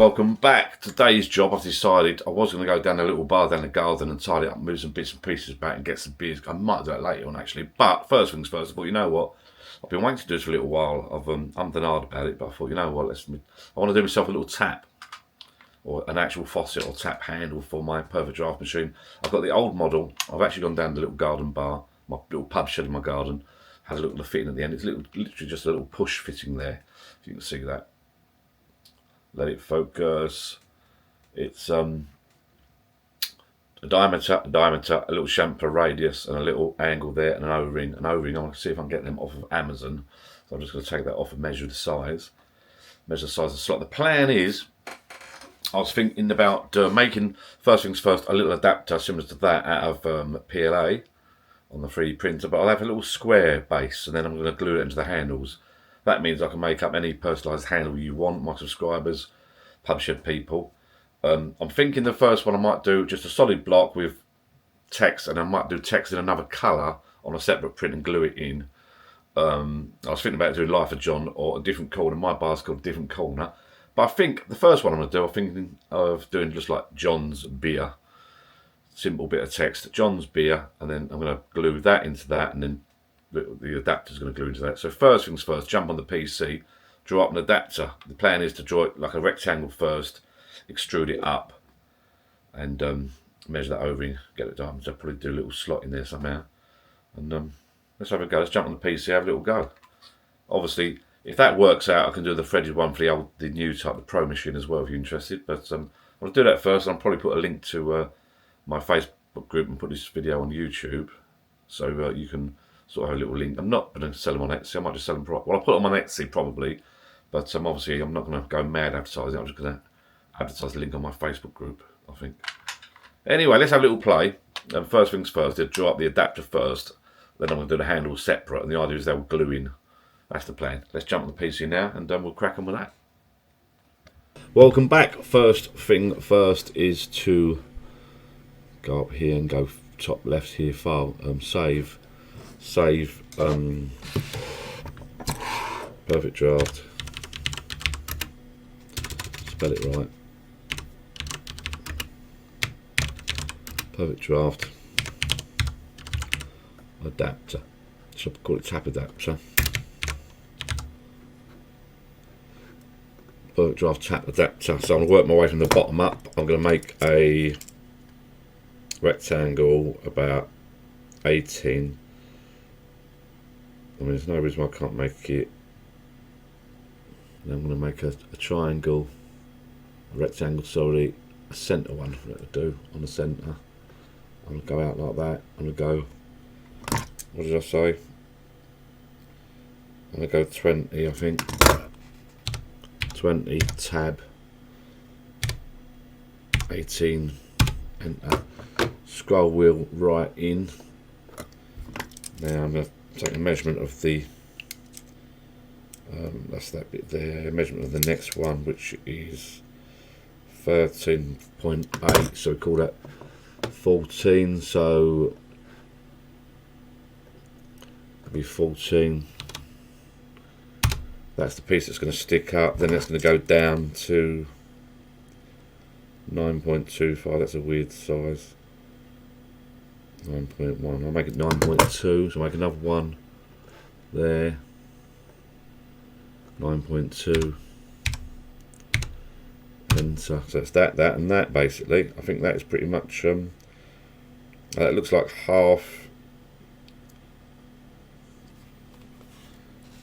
Welcome back. Today's job, I've decided I was going to go down a little bar down the garden and tidy up, move some bits and pieces back and get some beers. I might do that later on actually, but first things first, I thought, you know what, I've been waiting to do this for a little while. I've denied about it, but I thought, you know what, I want to do myself a little tap, or an actual faucet or tap handle for my Perfect Draft machine. I've got the old model. I've actually gone down to the little garden bar, my little pub shed in my garden, has a little fitting at the end. It's literally just a little push fitting there, if you can see that. Let it focus. It's a diameter, a little chamfer radius, and a little angle there, and an O-ring. I want to see if I can get them off of Amazon. So I'm just going to take that off and measure the size. Measure the size of the slot. The plan is, I was thinking about making, first things first, a little adapter similar to that out of PLA on the 3D printer, but I'll have a little square base, and then I'm going to glue it into the handles. That means I can make up any personalised handle you want, my subscribers, pubshed people. I'm thinking the first one I might do just a solid block with text, and I might do text in another colour on a separate print and glue it in. I was thinking about doing Life of John or a different corner. My bar's called a different corner. But I think the first one I'm going to do, I'm thinking of doing just like John's beer. Simple bit of text, John's beer, and then I'm going to glue that into that, and then the adapter's going to glue into that. So first things first, jump on the PC, draw up an adapter. The plan is to draw it like a rectangle first, extrude it up, and measure that over and get it done. So I'll probably do a little slot in there somehow. And let's have a go. Let's jump on the PC, have a little go. Obviously, if that works out, I can do the threaded one for the new type, the Pro machine as well, if you're interested. But I'll do that first. I'll probably put a link to my Facebook group and put this video on YouTube, so you can sort of have a little link. I'm not going to sell them on Etsy. I might just sell them well, I'll put them on Etsy probably, but obviously I'm not going to go mad advertising. I'm just going to advertise the link on my Facebook group, I think. Anyway, let's have a little play. First things first, I'll draw up the adapter first, then I'm going to do the handles separate, and the idea is they'll glue in. That's the plan. Let's jump on the PC now, and we'll crack on with that. Welcome back. First thing first is to go up here and go top left here, file, save Perfect Draft, spell it right, Perfect Draft adapter, so I'll call it tap adapter, Perfect Draft tap adapter. So I'm going to work my way from the bottom up. I'm going to make a rectangle about 18. I mean, there's no reason why I can't make it. And I'm going to make a triangle, a rectangle, sorry, a centre one for it to do on the centre. I'm going to go out like that. I'm going to go, what did I say? I'm going to go 20, I think. 20, tab, 18, enter. Scroll wheel right in. Now I'm going to take a measurement of the, that's that bit there, measurement of the next one, which is 13.8, so we call that 14, so it'll be 14. That's the piece that's going to stick up, then that's going to go down to 9.25, that's a weird size. 9.1, I'll make it 9.2, so I'll make another one there, 9.2, enter. So it's that and that basically. I think that is pretty much, it looks like half.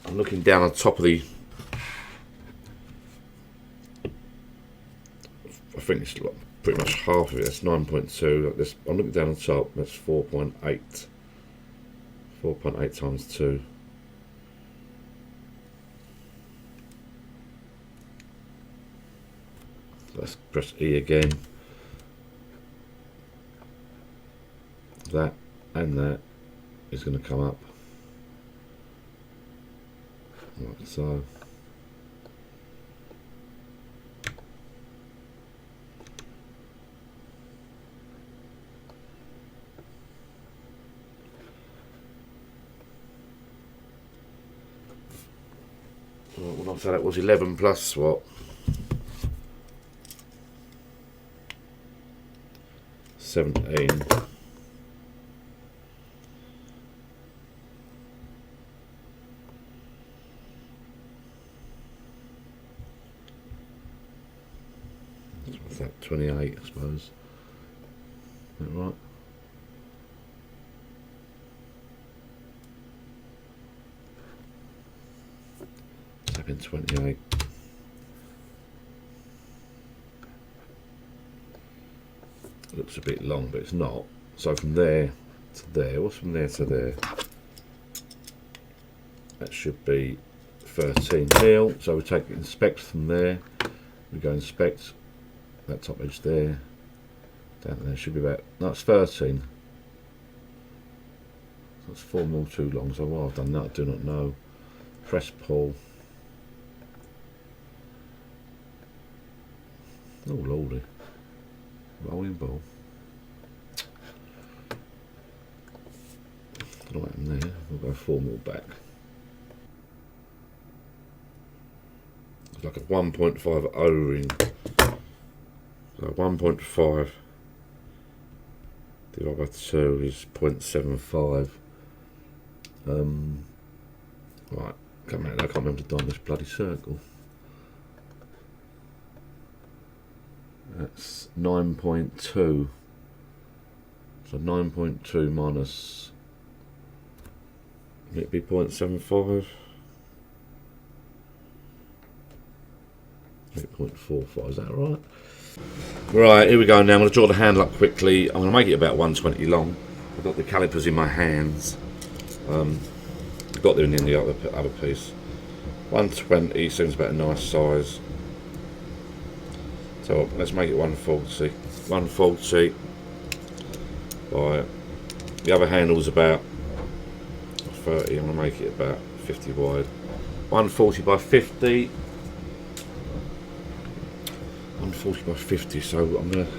I'm looking down on top of the, I think it's like pretty much half of it. That's 9.2. I'm looking down on top. That's 4.8. 4.8 times 2. Let's press E again. That and that is going to come up like so. What I say that was 11 plus what? 17. What's that? 28, I suppose. Is that right? Type in 28. Looks a bit long, but it's not. So from there to there, what's from there to there? That should be 13 mil. So we take inspect from there. We go inspect that top edge there. Down there should be about, no, it's 13. So that's 4 mil too long. So why I've done that, I do not know. Press pull. Oh lordy. Rolling ball. Don't know what happened there. We'll go 4 mil back. It's like a 1.5 O-ring. So 1.5 divided by 2 is 0.75. Right, come out. I can't remember to dime this bloody circle. That's 9.2. So 9.2 minus, it'd be 0.75. 8.45, is that right? Right, here we go now. I'm going to draw the handle up quickly. I'm going to make it about 120 long. I've got the calipers in my hands. I've got them in the other piece. 120 seems about a nice size. So let's make it 140. 140 by, the other handle's about 30. I'm going to make it about 50 wide. 140 by 50. 140 by 50. So I'm going to,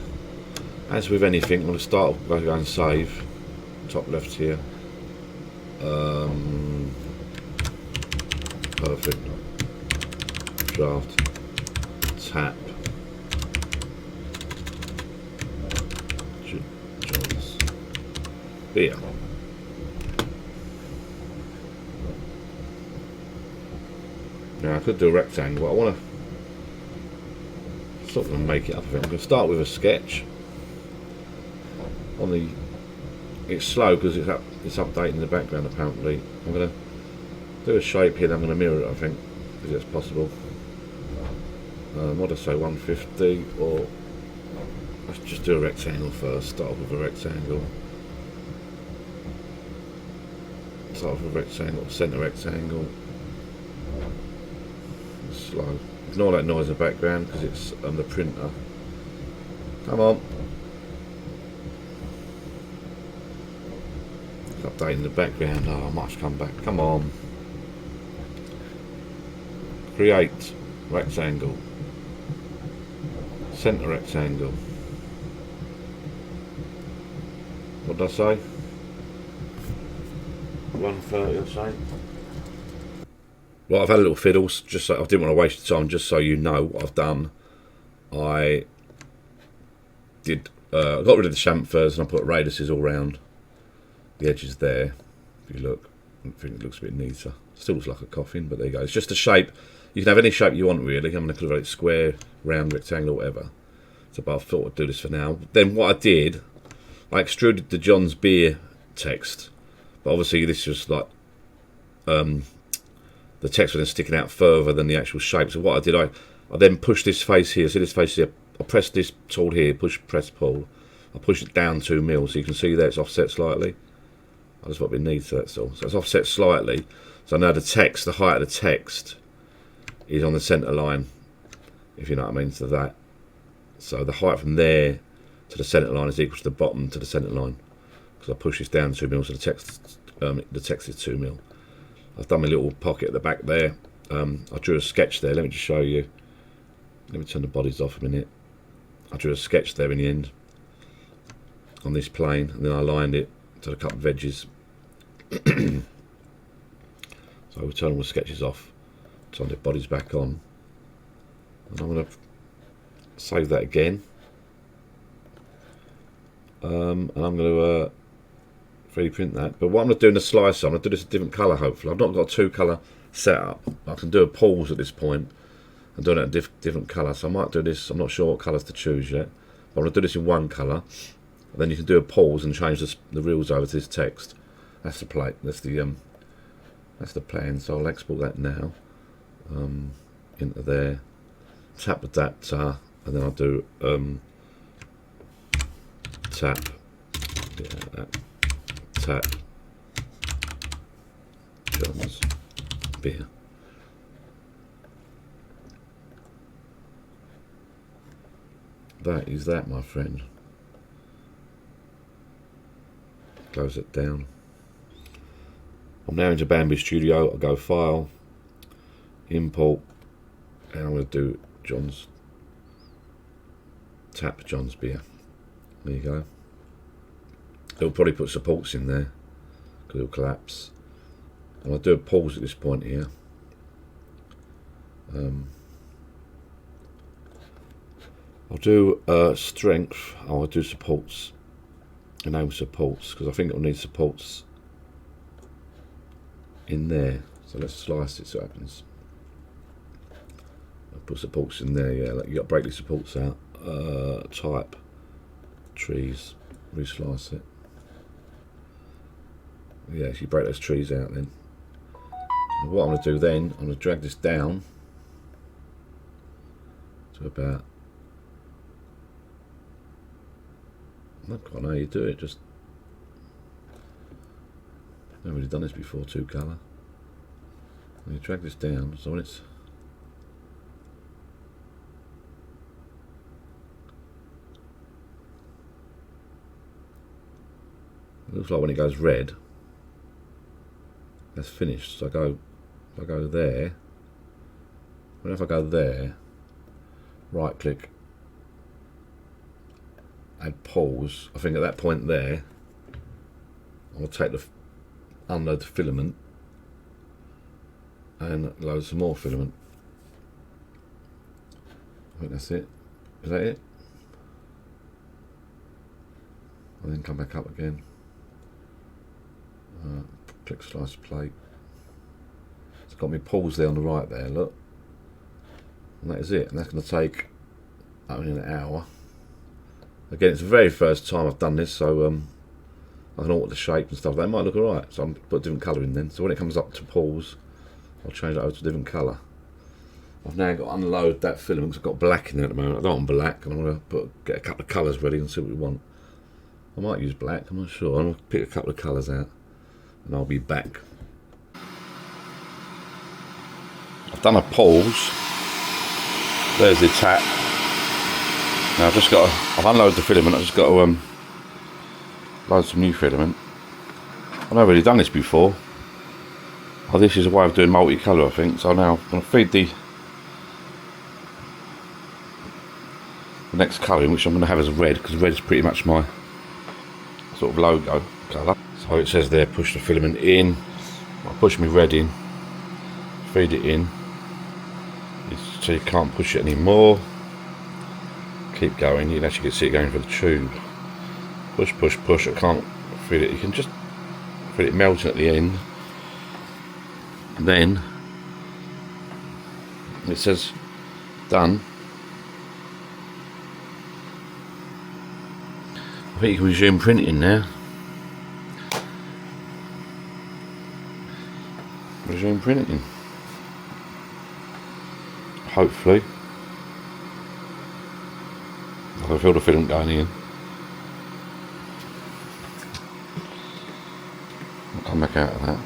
as with anything, I'm going to start by going save. Top left here. Perfect. Draft. Tap. Here. Now I could do a rectangle, but I want to sort of make it up a bit. I'm going to start with a sketch. On the, it's slow because it's updating the background apparently. I'm going to do a shape here, then I'm going to mirror it, I think, because it's possible. What do I say, 150, or let's just do a rectangle first. Start off with a rectangle. Start off with a rectangle, centre rectangle. It's slow. Ignore that noise in the background because it's on the printer. Come on. It's updating the background. Oh, I might have to come back. Come on. Create rectangle. Centre rectangle. What did I say? 130 or something. Right, I've had a little fiddles, just so I didn't want to waste the time, just so you know what I've done. I did, I got rid of the chamfers and I put radiuses all round the edges there. If you look, I think it looks a bit neater. Still looks like a coffin, but there you go. It's just a shape. You can have any shape you want really. I'm going to call it square, round, rectangle, whatever. So, but I thought I'd do this for now. Then what I did, I extruded the John's Beer text. But obviously this was like, the text was then sticking out further than the actual shape. So what I did, I then pushed this face here. See this face here? I pressed this tool here, press pull. I pushed it down 2 mil, so you can see there it's offset slightly. I just want to be neat, that's all. So it's offset slightly. So now the text, the height of the text is on the centre line, if you know what I mean, to that. So the height from there to the centre line is equal to the bottom to the centre line. Because I push this down 2 mil, so the text is 2 mil. I've done my little pocket at the back there. I drew a sketch there. Let me just show you. Let me turn the bodies off a minute. I drew a sketch there in the end on this plane, and then I lined it to the couple of edges. So we'll turn all the sketches off, turn the bodies back on, and I'm going to save that again. and I'm going to 3D print that. But what I'm going to do in the slicer, I'm going to do this a different colour hopefully. I've not got a 2-colour setup. I can do a pause at this point and do it in a different colour. So I might do this, I'm not sure what colours to choose yet. But I'm going to do this in one colour. And then you can do a pause and change the reels over to this text. That's the plate, that's the plan. So I'll export that now into there. Tap adapter, and then I'll do tap, tap John's beer. That is that, my friend. Close it down. I'm now into Bambi Studio. I'll go File, Import, and I'm going to do tap John's beer. There you go. It'll probably put supports in there because it'll collapse. And I'll do a pause at this point here. I'll do strength. I'll do supports. Enable supports because I think it'll need supports in there. So let's slice it so it happens. I'll put supports in there. Yeah, like you got to break these supports out. Type trees. Reslice it. Yeah, so you break those trees out then. And what I'm going to do then, I'm going to drag this down to about, I don't quite know how you do it, just, I've never really done this before, 2-colour. And you drag this down, so when it's, it looks like when it goes red, that's finished. So if I go there, whenever I go there, right click, add pause. I think at that point there, I'll take unload the filament and load some more filament. I think that's it. Is that it? And then come back up again. Click slice plate. It's got me pause there on the right there, look. And that is it. And that's going to take only an hour. Again, it's the very first time I've done this, so I can alter the shape and stuff. That might look alright. So I'm going to put a different colour in then. So when it comes up to pause, I'll change it over to a different colour. I've now got to unload that filament because I've got black in there at the moment. I don't want black. I'm going to get a couple of colours ready and see what we want. I might use black, I'm not sure. I'm going to pick a couple of colours out. And I'll be back. I've done a pause. There's the tap. Now I've unloaded the filament. I've just got to load some new filament. I've never really done this before. Oh, this is a way of doing multicolour, I think. So now I'm going to feed the next colour in, which I'm going to have as a red, because red is pretty much my sort of logo colour. So it says there, push the filament in. I'll push my red in, feed it in, so you can't push it anymore. Keep going, you can actually see it going for the tube. Push, push, push. I can't feel it. You can just feel it melting at the end. And then it says done. I think you can resume printing now. Resume printing. Hopefully. I can feel the filament going in. I'll come back out of that.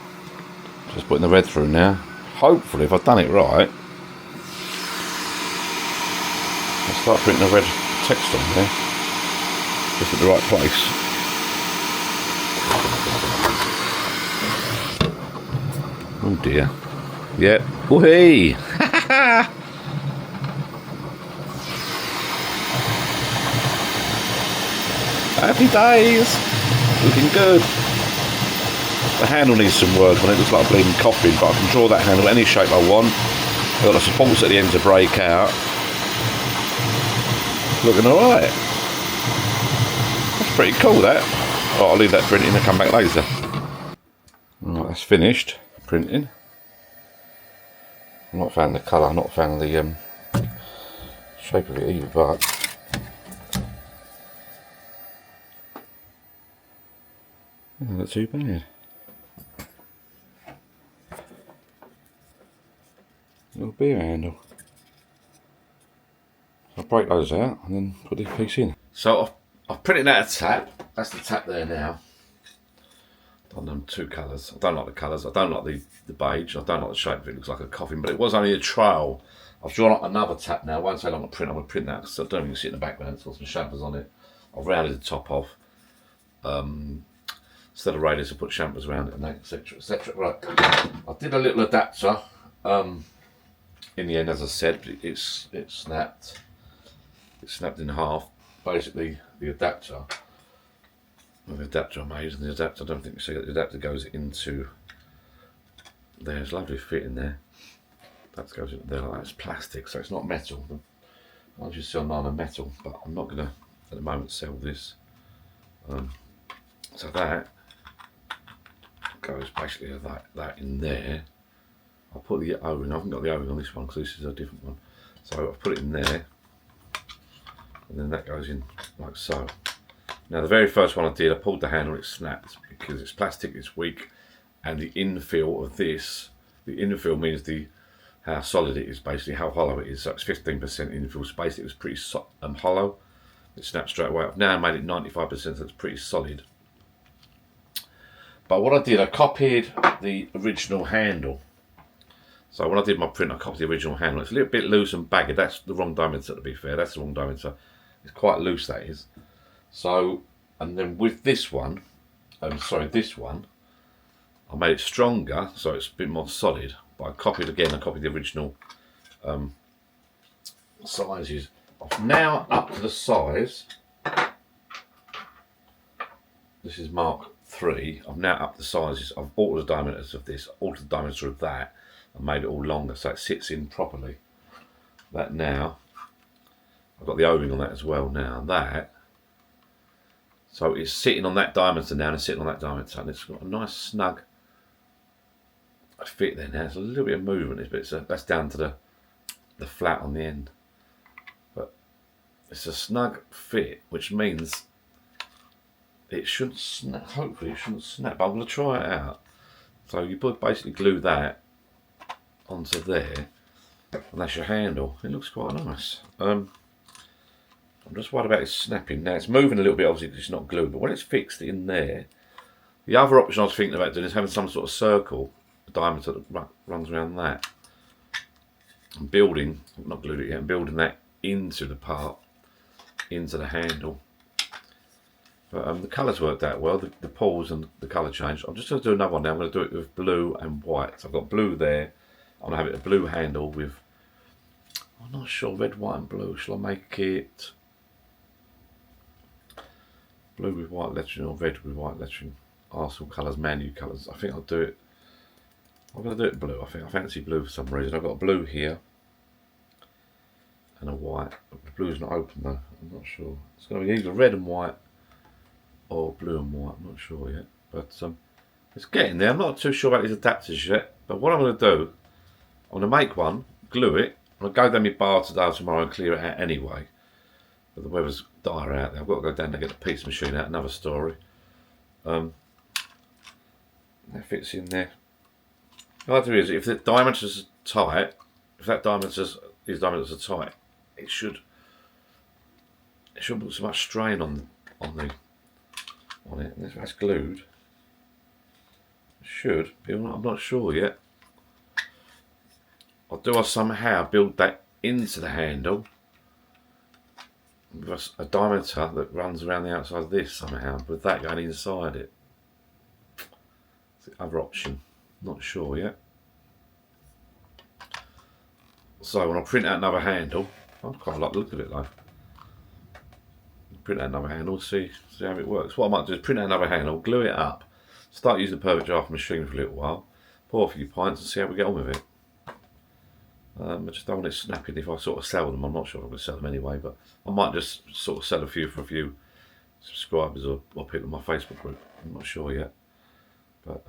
Just putting the red through now. Hopefully, if I've done it right, I'll start printing the red text on there. Just at the right place. Oh dear. Yep. Whee! Happy days! Looking good. The handle needs some work on it. It looks like a bleeding coffin, but I can draw that handle any shape I want. I've got the supports at the end to break out. Looking alright. That's pretty cool, that. Oh, I'll leave that printing and come back later. Right, that's finished printing. I'm not a fan of the colour, I'm not a fan of the shape of it either, but not too bad. Little beer handle. I'll break those out and then put this piece in. So I've printed out a tap. That's the tap there now. I've done them 2 colours. I don't like the colours. I don't like the beige. I don't like the shape of it. It looks like a coffin, but it was only a trail. I've drawn up another tap now. It won't take long to print. I'm going to print that because I don't even see it in the background. It's got some champers on it. I've rounded the top off. Instead of radius, I put champers around it and that, etc. etc. Right. I did a little adapter. In the end, as I said, it snapped. It snapped in half. Basically, the adapter. Well, the adapter I made, and the adapter, I don't think you see it. The adapter goes into there. There's a lovely fit in there. That goes in there like that. It's plastic, so it's not metal. I just sell none metal, but I'm not going to at the moment sell this. So that goes basically that in there. I'll put the O-ring. I haven't got the O-ring on this one because this is a different one. So I've put it in there, and then that goes in like so. Now the very first one I did, I pulled the handle, it snapped because it's plastic, it's weak, and the infill of this, the infill means how solid it is, basically how hollow it is. So it's 15% infill space. It was pretty hollow. It snapped straight away. I've now made it 95%, so it's pretty solid. But what I did, I copied the original handle. So when I did my print, I copied the original handle. It's a little bit loose and baggy. That's the wrong diameter, to be fair. That's the wrong diameter. It's quite loose, that is. So, and then with this one, this one, I made it stronger, so it's a bit more solid. But I copied the original sizes. I've now up to the size. This is Mark 3. I've now upped the sizes. I've altered the diameters of this, altered the diameter of that, and made it all longer so it sits in properly. That now, I've got the O-ring on that as well now. That, so it's sitting on that diameter now and it's sitting on that diameter, and it's got a nice snug fit there now. It's a little bit of movement, but that's down to the flat on the end. But it's a snug fit, which means it shouldn't snap. Hopefully it shouldn't snap, but I'm going to try it out. So you basically glue that onto there, and that's your handle. It looks quite nice. I'm just worried about it snapping. Now it's moving a little bit, obviously, because it's not glued, but when it's fixed in there, the other option I was thinking about doing is having some sort of circle, a diameter that runs around that, and building, I've not glued it yet, and building that into the part, into the handle. But the colours worked out well, the pulls and the colour change. I'm just going to do another one now. I'm going to do it with blue and white. So I've got blue there. I'm going to have it a blue handle with, I'm not sure, red, white and blue. Shall I make it blue with white lettering or red with white lettering? Arsenal colours, Man U colours. I think I'll do it, I'm going to do it blue. I fancy blue for some reason. I've got a blue here and a white. The blue's not open though, I'm not sure. It's going to be either red and white or blue and white, I'm not sure yet. But it's getting there. I'm not too sure about these adapters yet. But what I'm going to do, I'm going to make one, glue it. I'm going to go down my bar today or tomorrow and clear it out anyway. But the weather's dire out there. I've got to go down there and get the pizza machine out, another story. That fits in there. The idea is, if the diameters are tight, if that these diameters are tight, it shouldn't put so much strain on it. And if that's glued, it should be. I'm not sure yet. Do I somehow build that into the handle with a diameter that runs around the outside of this somehow, with that going inside it? It's the other option. Not sure yet. So when I print out another handle, I quite like the look of it though. Print out another handle, see how it works. What I might do is print out another handle, glue it up, start using the perfect draft machine for a little while, pour a few pints and see how we get on with it. I just don't want it snapping if I sort of sell them. I'm not sure if I'm going to sell them anyway, but I might just sort of sell a few for a few subscribers or people in my Facebook group. I'm not sure yet, but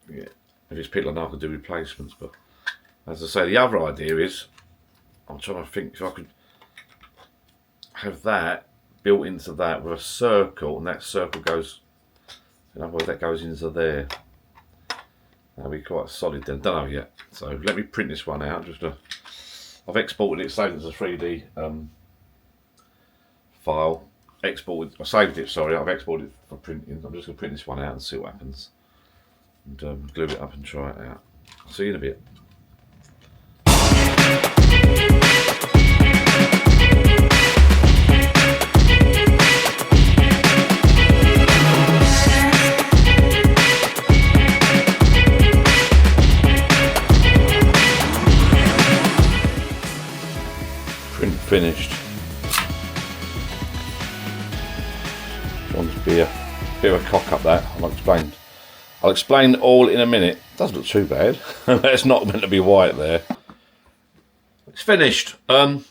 yeah, if it's people I know I could do replacements. But as I say, the other idea is I'm trying to think if I could have that built into that with a circle, and that circle goes, in other words, that goes into there. That'll be quite solid then. Don't know yet. So let me print this one out. I've exported it, saved it as a 3D file. I saved it. Sorry, I've exported it for printing. I'm just going to print this one out and see what happens, and glue it up and try it out. I'll see you in a bit. Print finished. Trying to be a bit of a cock up that. I'll explain all in a minute. Doesn't look too bad. It's not meant to be white there. It's finished. I'm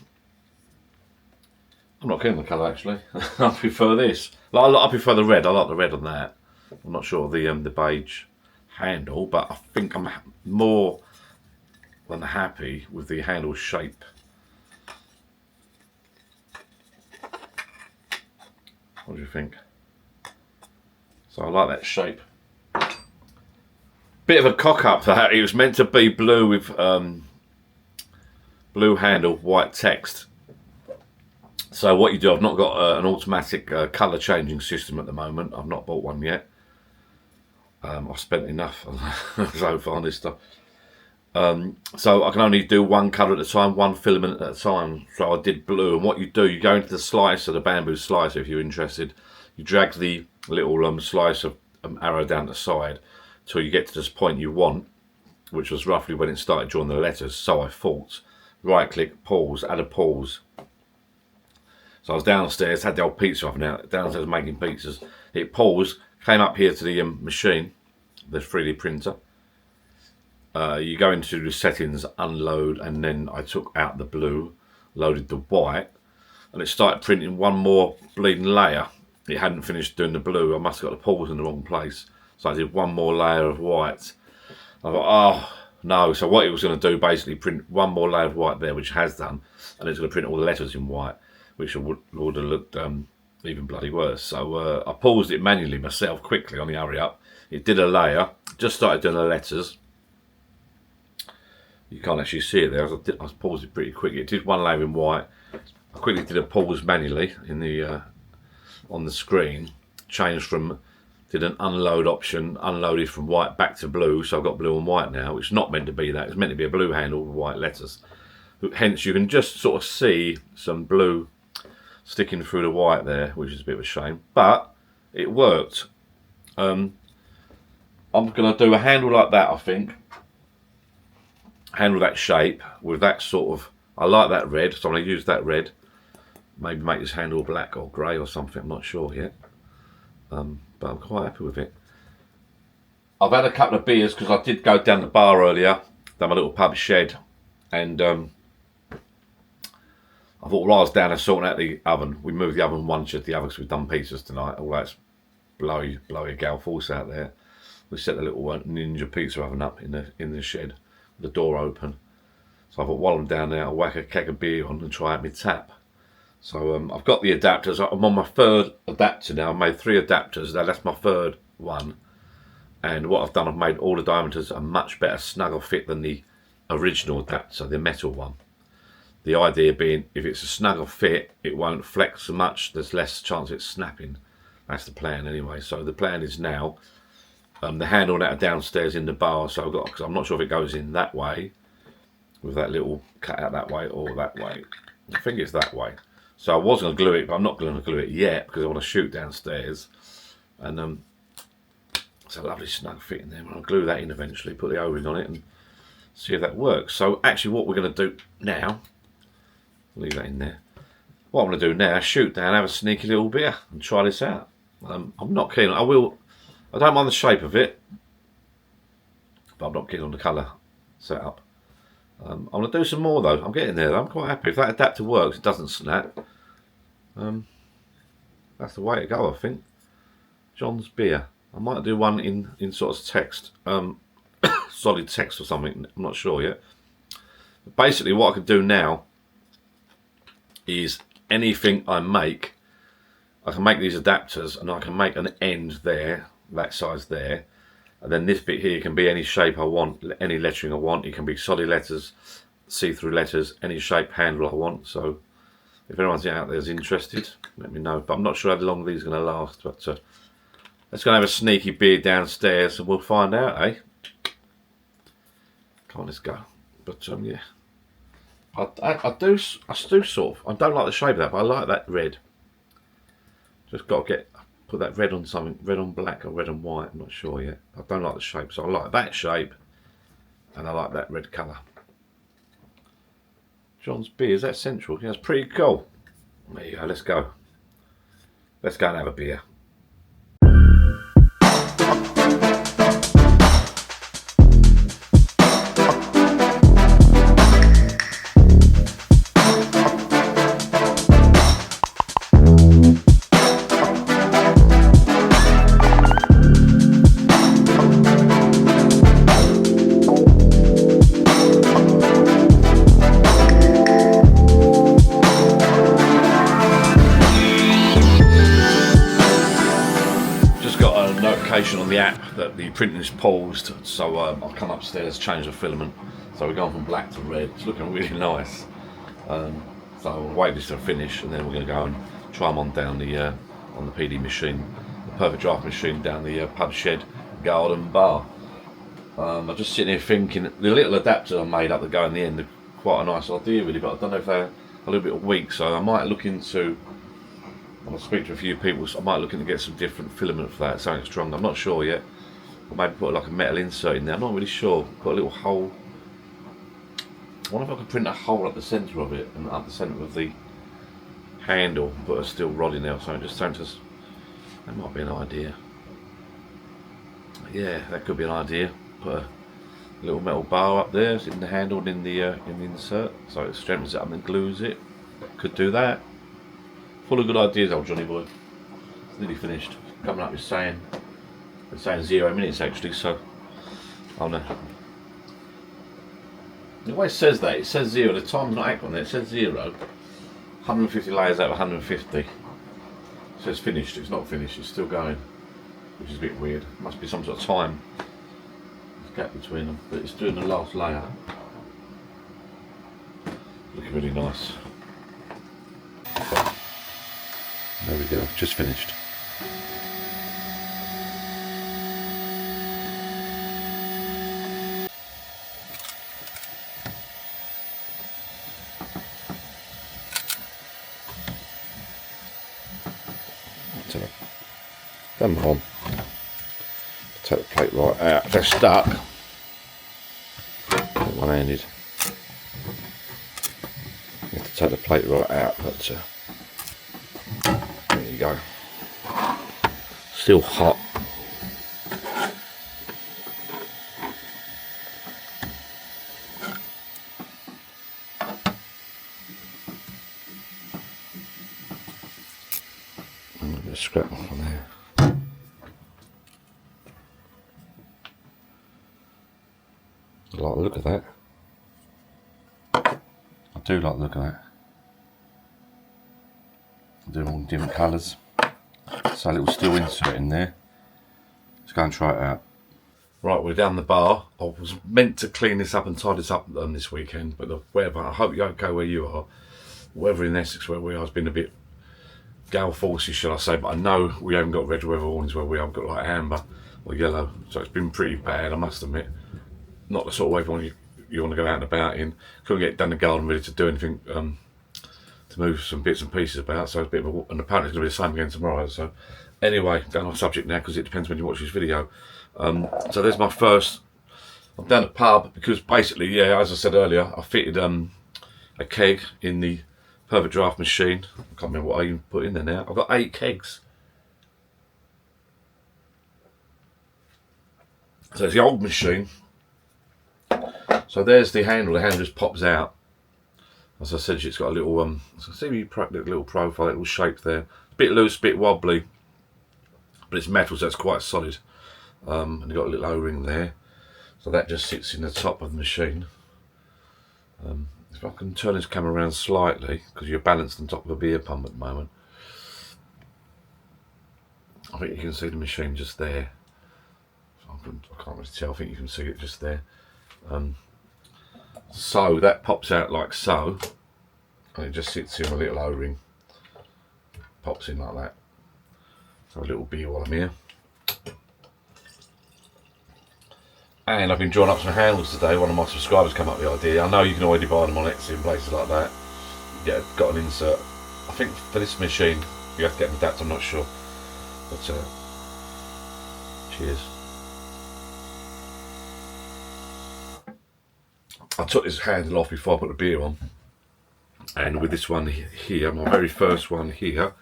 not keen on the colour actually. I prefer this. I prefer the red. I like the red on that. I'm not sure of the beige handle, but I think I'm more than happy with the handle shape. What do you think? So I like that shape. Bit of a cock up that. It was meant to be blue with blue handle, white text. So what you do, I've not got an automatic colour changing system at the moment. I've not bought one yet. I've spent enough so far on this stuff. So I can only do one colour at a time, one filament at a time. So I did blue, and what you do, you go into the slicer, the bamboo slicer if you're interested. You drag the little slicer arrow down the side till you get to this point you want, which was roughly when it started drawing the letters, so I thought. Right click, pause, add a pause. So I was downstairs, had the old pizza oven out, downstairs making pizzas. It paused, came up here to the machine, the 3D printer. You go into the settings, unload, and then I took out the blue, loaded the white, and it started printing one more bleeding layer. It hadn't finished doing the blue. I must have got the pause in the wrong place. So I did one more layer of white. I thought, oh no. So what it was going to do, basically print one more layer of white there, which it has done, and it's going to print all the letters in white, which would have looked even bloody worse. So I paused it manually myself quickly on the hurry up. It did a layer, just started doing the letters. You can't actually see it there. I paused it pretty quick. It did one layer in white. I quickly did a pause manually in the on the screen. Changed from, did an unload option, unloaded from white back to blue. So I've got blue and white now, which is not meant to be that. It's meant to be a blue handle with white letters. Hence, you can just sort of see some blue sticking through the white there, which is a bit of a shame. But it worked. I'm going to do a handle like that, I think. Handle that shape with that sort of, I like that red, so I'm going to use that red. Maybe make this handle black or grey or something, I'm not sure yet. But I'm quite happy with it. I've had a couple of beers because I did go down the bar earlier, down my little pub shed, and I thought while I was down there sorting out the oven, we moved the oven one shed to the other because we've done pizzas tonight. All that's blowy gal force out there. We set the little ninja pizza oven up in the shed, the door open. So I thought while I'm down there, I'll whack a keg of beer on and try out my tap. So I've got the adapters. I'm on my third adapter now. I've made 3 adapters. That's my third one. And what I've done, I've made all the diameters a much better snuggle fit than the original adapter, the metal one. The idea being, if it's a snuggle fit, it won't flex so much. There's less chance of it snapping. That's the plan anyway. So the plan is now, the handle that are downstairs in the bar. So I've got, because I'm not sure if it goes in that way, with that little cut out that way or that way. I think it's that way. So I was going to glue it, but I'm not going to glue it yet because I want to shoot downstairs. And it's a lovely snug fit in there. I'll glue that in eventually, put the O-ring on it and see if that works. So actually what we're going to do now, leave that in there. What I'm going to do now is shoot down, have a sneaky little beer and try this out. I'm not keen. I don't mind the shape of it, but I'm not keen on the colour setup. I'm going to do some more though. I'm getting there though. I'm quite happy. If that adapter works, it doesn't snap. That's the way to go, I think. John's beer. I might do one in sort of text, solid text or something. I'm not sure yet. But basically, what I could do now is anything I make, I can make these adapters, and I can make an end there, that size there, and then this bit here can be any shape I want, any lettering I want. It can be solid letters, see-through letters, any shape handle I want. So if anyone's out there is interested, let me know. But I'm not sure how long these are going to last. But let's go and have a sneaky beer downstairs, and we'll find out, eh? Come on, let's go. But yeah, I do sort of. I don't like the shape of that, but I like that red. Just got to put that red on something, red on black or red on white. I'm not sure yet. I don't like the shape, so I like that shape, and I like that red colour. John's beer, is that central? Yeah, it's pretty cool. There you go. Let's go. Let's go and have a beer. On the app that the printing is paused, so I'll come upstairs, change the filament. So we're going from black to red. It's looking really nice. So we'll wait this to finish, and then we're going to go and try them on down the on the PD machine, the perfect draft machine, down the pub shed garden bar. I'm just sitting here thinking the little adapter I made up that go in the end are quite a nice idea really, but I don't know if they're a little bit weak. So I might look into. I'll speak to a few people, so I might look in to get some different filament for that, something strong. I'm not sure yet. Or maybe put like a metal insert in there. I'm not really sure. Put a little hole. I wonder if I could print a hole at the centre of it and up the centre of the handle, put a steel rod in there or something. Just something. That might be an idea. Yeah, that could be an idea. Put a little metal bar up there in the handle and in the insert, so it strengthens it up and glues it. Could do that. Full of good ideas, old Johnny boy. It's nearly finished. Coming up, it's saying 0 minutes actually, so oh no. The way it says that, it says 0, the time's not accurate on there, it says 0. 150 layers out of 150. It says finished, it's not finished, it's still going. Which is a bit weird. Must be some sort of time gap between them, but it's doing the last layer. Looking really nice. There we go, just finished. Come on. Take the plate right out. They're stuck. One-handed. You have to take the plate right out, but there you go. Still hot. I'm going to scrap off on there. I like the look of that. I do like the look of that. I do them all in different colours. So a little steel insert in there. Let's go and try it out. Right, we're down the bar. I was meant to clean this up and tie this up this weekend, but the weather, I hope you're okay where you are. Weather in Essex where we are has been a bit gale forcey, shall I say, but I know we haven't got red weather warnings where we have got like amber or yellow, so it's been pretty bad, I must admit. Not the sort of weather you want to go out and about in. Couldn't get done the garden ready to do anything, to move some bits and pieces about, so it's a bit of a, and apparently it's going to be the same again tomorrow. So anyway, down off subject now because it depends when you watch this video. So there's my first, I'm down at the pub because basically, yeah, as I said earlier, I fitted a keg in the perfect draft machine. I can't remember what I even put in there now. I've got 8 kegs. So it's the old machine. So there's the handle just pops out. as I said, it's got a little little profile, little shape there. Bit loose, bit wobbly, but it's metal, so it's quite solid. And you've got a little O-ring there, so that just sits in the top of the machine. If I can turn this camera around slightly, because you're balanced on top of a beer pump at the moment, I think you can see the machine just there. I can't really tell, I think you can see it just there. So that pops out like so, and it just sits in a little O-ring, pops in like that. So a little beer while I'm here. And I've been drawing up some handles today. One of my subscribers came up with the idea. I know you can already buy them on Etsy and places like that. Yeah, got an insert. I think for this machine you have to get an adapter, I'm not sure. But cheers. I took this handle off before I put the beer on. And with this one here, my very first one here,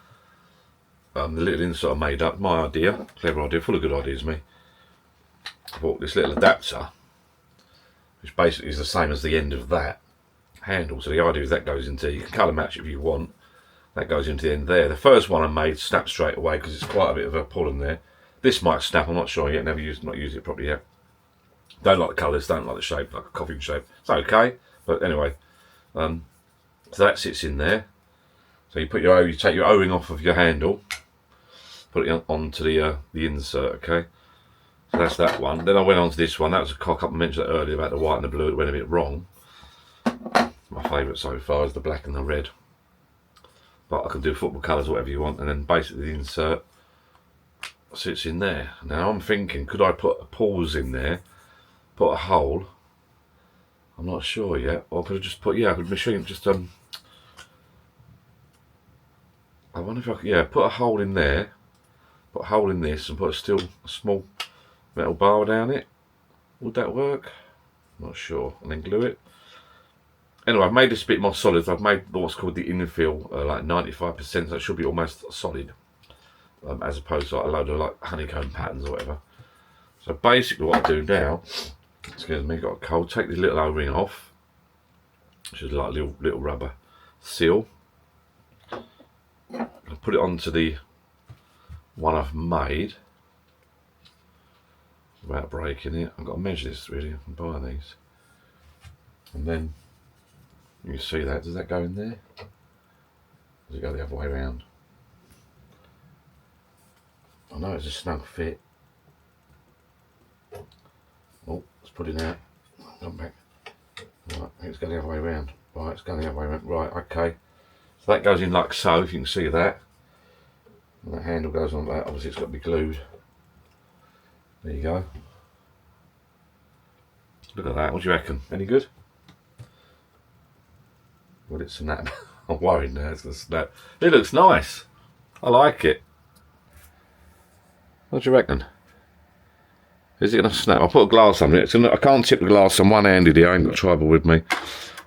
the little insert I made up, my idea, clever idea, full of good ideas, me. I bought this little adapter, which basically is the same as the end of that handle. So the idea is that goes into, you can colour match it if you want, that goes into the end there. The first one I made snapped straight away because it's quite a bit of a pull in there. This might snap, I'm not sure yet, not used it properly yet. Don't like the colours, don't like the shape, like a coffin shape. It's okay, but anyway, so that sits in there. So you take your O-ring off of your handle, put it onto the insert, okay? So that's that one. Then I went on to this one. That was a cock up. I mentioned that earlier about the white and the blue. It went a bit wrong. My favourite so far is the black and the red. But I can do football colours, whatever you want. And then basically the insert sits in there. Now I'm thinking, could I put a pause in there? Put a hole? I'm not sure yet. Or could I just put, I could machine just, I wonder if I could, put a hole in there. Put a hole in this and put a small metal bar down it. Would that work? Not sure. And then glue it. Anyway, I've made this a bit more solid. I've made what's called the infill like 95%, so it should be almost solid, as opposed to like a load of like honeycomb patterns or whatever. So basically what I do now, excuse me, got a cold, take this little O-ring off, which is like a little rubber seal. I'll put it onto the one I've made without breaking it. I've got to measure this really and buy these. And then you see that, does that go in there? Does it go the other way around? I know it's a snug fit. Oh, let's put it out. Come back. Right, I think it's going the other way around. Right, it's going the other way around. Right, okay. So that goes in like so, if you can see that. And that handle goes on like that. Obviously it's got to be glued. There you go. Look at that, what do you reckon? Any good? Well, it's snap. I'm worried now, it's going to snap. It looks nice. I like it. What do you reckon? Is it going to snap? I'll put a glass on it. I can't tip the glass. I'm one-handed here. I ain't got tribal with me,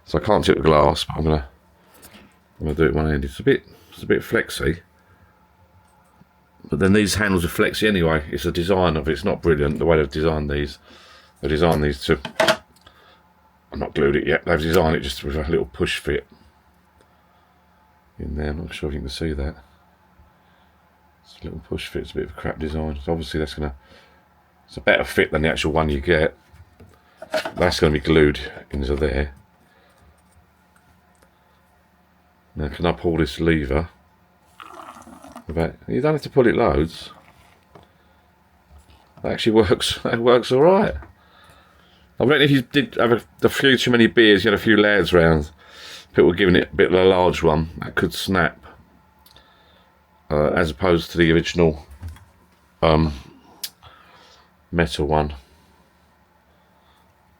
so I can't tip the glass. But I'm gonna do it one-handed. It's a bit flexy. But then these handles are flexy anyway. It's a design of it. It's not brilliant the way they've designed these. They've designed these to. I've not glued it yet. They've designed it just with a little push fit in there. I'm not sure if you can see that. It's a little push fit. It's a bit of a crap design. So obviously that's gonna. It's a better fit than the actual one you get. That's going to be glued into there. Now can I pull this lever? You don't have to pull it loads. That actually works. That works all right. I reckon if you did have a few too many beers, you had a few lads round, people were giving it a bit of a large one, that could snap. As opposed to the original metal one.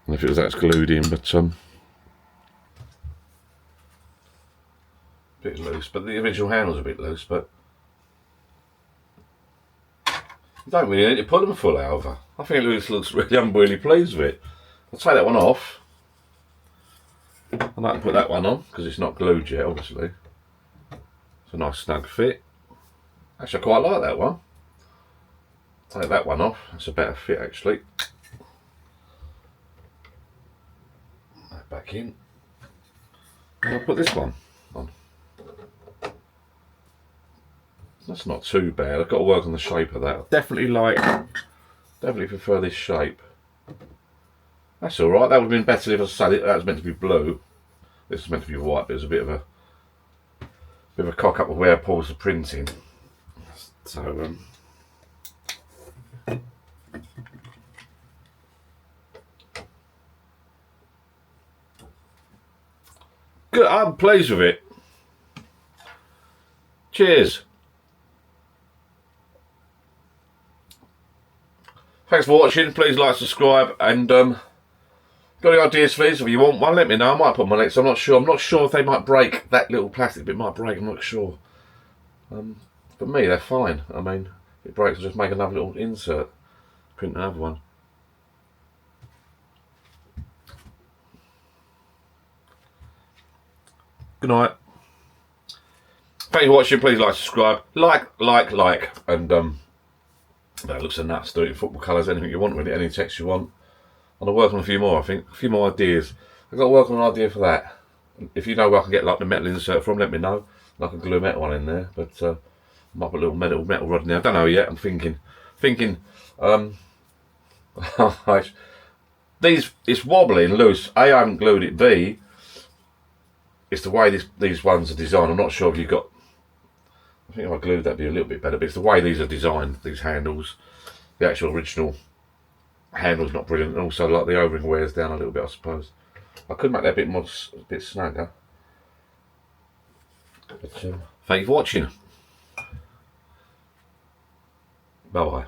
And if it was that's glued in, but a bit loose. But the original handle's a bit loose, but you don't really need to put them full over. I think it looks really, I'm really pleased with it. I'll take that one off. I'd like to put that one on because it's not glued yet, obviously. It's a nice snug fit. Actually, I quite like that one. Take that one off. That's a better fit, actually. That back in. I'll put this one on. That's not too bad. I've got to work on the shape of that. Definitely prefer this shape. That's all right. That would have been better if I said it. That was meant to be blue. This is meant to be white, but it's a bit of a cock up with where I pause the printing. So good. I'm pleased with it. Cheers. Thanks for watching. Please like, subscribe, and got any ideas for these? If you want one, let me know. I might put my next. I'm not sure. I'm not sure if they might break. That little plastic bit might break. I'm not sure. For me, they're fine. I mean, if it breaks, I'll just make another little insert. Print another one. Good night. Thank you for watching. Please like, subscribe, like, and that looks a nuts. Do it in football colours, anything you want, really, any text you want. And I'll work on a few more. I think a few more ideas. I've got to work on an idea for that. If you know where I can get like the metal insert from, let me know. And I can glue a metal one in there. But I might put a little metal rod in there. I don't know yet. I'm thinking. It's wobbly and loose. A, I haven't glued it. B, it's the way these ones are designed. I'm not sure if you've got. I think if I glued that'd be a little bit better. But it's the way these are designed. These handles, the actual original handle's not brilliant. And also, like the O-ring wears down a little bit, I suppose. I could make that a bit snugger. But thank you for watching. Bye bye.